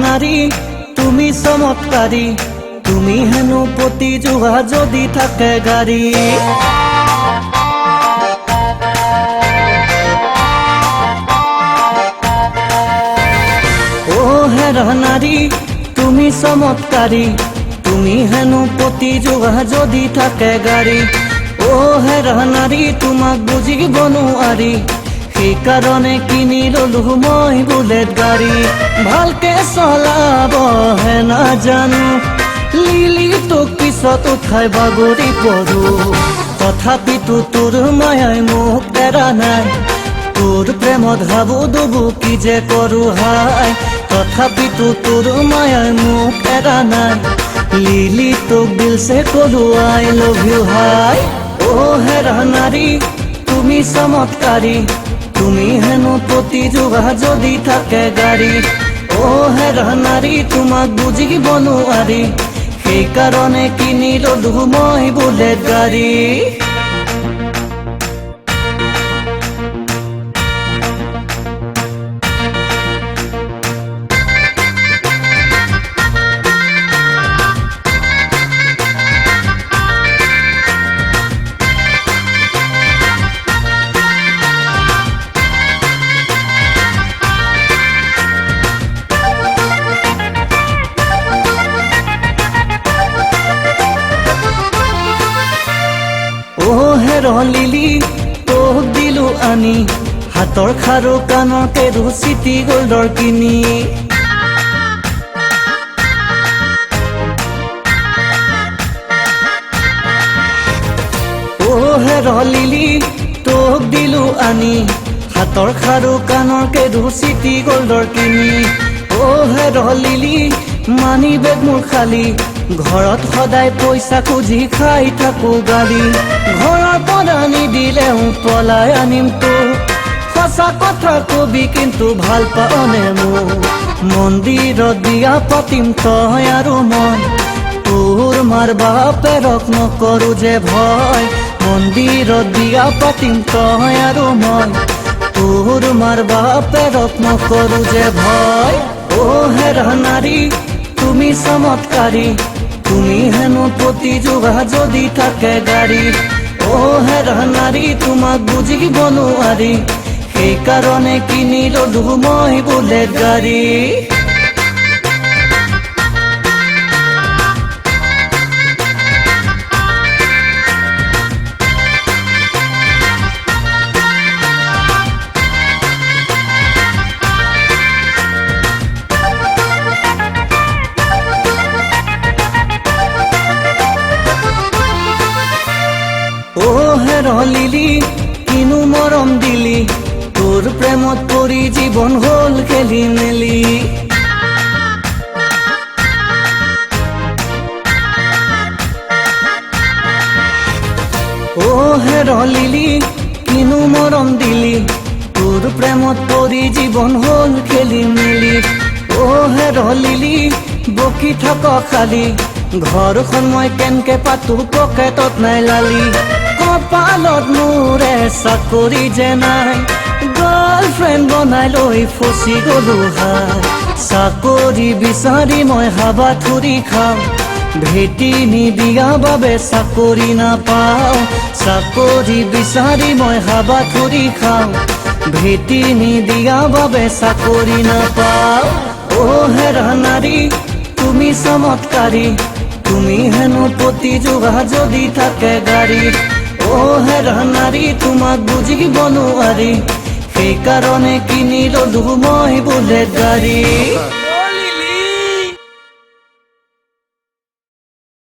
নাৰী তুমি চমৎকাৰী, তুমি হেনো পতি জোহা যদি থাকে গাড়ী। ও হেৰা নাৰী তুমি চমৎকাৰী, তুমি হেনো পতি জোহা যদি থাকে গাড়ী। ও হেৰা নাৰী তোমাক বুজিব নোৱাৰি, সেইকাৰণে কিনি ললো মই বুলেট গাড়ী। ভালকে চলাবহে নাজানো, লিলি তোক পিছত উঠাই বাগৰি পৰো। তথাপিতো তোৰ মায়াই মোক এৰা নাই, তোৰ প্ৰেমত হাবু ডুবু কি যে কৰো হাই। তথাপিতো তোৰ মায়াই মোক এৰা নাই, লিলি তোক দিলছে কলো আই লভ ইউ হাই। ও হেৰা নাৰী তুমি চমৎকাৰী, তুমি হেনো পতি জোহা যদি থাকে গাড়ী। ও হেৰা নাৰী তোমাক বুজিব নোৱাৰি, সেইকাৰণে কিনি ললো মই বুলেট গাড়ী। ও হেৰ লিলি তোক দিলো আনি, হাতৰ খাৰু কাণৰ কেৰু চিটি গোল্ডৰ কিনি। ও হেৰ লিলি তোক দিলো আনি, হাতৰ খাৰু কাণৰ কেৰু চিটি গোল্ডৰ কিনি। ও হেৰ লিলি মানি বেগ মোৰ খালী, ঘৰত সদায় পইচা খুজি খাই থাকো গালি। ঘৰৰ পৰা নিদিলেও পলাই আনিম তোক, সঁচা কথা কবি কিন্তু ভাল পাওনে মোক। মন্দিৰত বিয়া পাতিম তই আৰু মই, তোৰ মাৰ বাপেৰক নকৰো যে ভয়। মন্দিৰত বিয়া পাতিম তই আৰু মই, তোৰ মাৰ বাপেৰক নকৰো যে ভয়। ও হেৰা নাৰী তুমি চমৎকাৰী, তুমি হেনো পতি জোহা যদি থাকে গাড়ী। ও হেৰা নাৰী তোমাক বুজিব নোৱাৰি, সেইকাৰণে কিনি ললো মই বুলেট গাড়ী। ও হেৰ লিলি কিনো মৰম দিলি, তোৰ প্ৰেমত পৰি জীৱন হল খেলি মেলি। ও হেৰ লিলি কিনো মৰম দিলি, তোৰ প্ৰেমত পৰি জীৱন হল খেলি মেলি। ও হেৰ লিলি বকি থাক খালি, ঘৰখন মই কেনকে পাতো পকেটত নাই লালি। কপালত মোৰে চাকৰি যে নাই, গাৰ্লফ্ৰেণ্ড বনাই লৈ ফচি গলো হাই। চাকৰি বিচাৰি মই হাবাথুৰি খাওঁ, ভেটি নিদিয়া বাবে চাকৰি নাপাওঁ। চাকৰি বিচাৰি মই হাবাথুৰি খাওঁ, ভেটি নিদিয়া বাবে চাকৰি নাপাওঁ। ও হেৰা নাৰী তুমি চমৎকাৰী, তুমি হেনো পতি জোহা যদি থাকে গাড়ী। ও হেৰা নাৰী তোমাক বুজিব নোৱাৰি, সেইকাৰণে কিনি ললো মই বুলেট গাড়ী।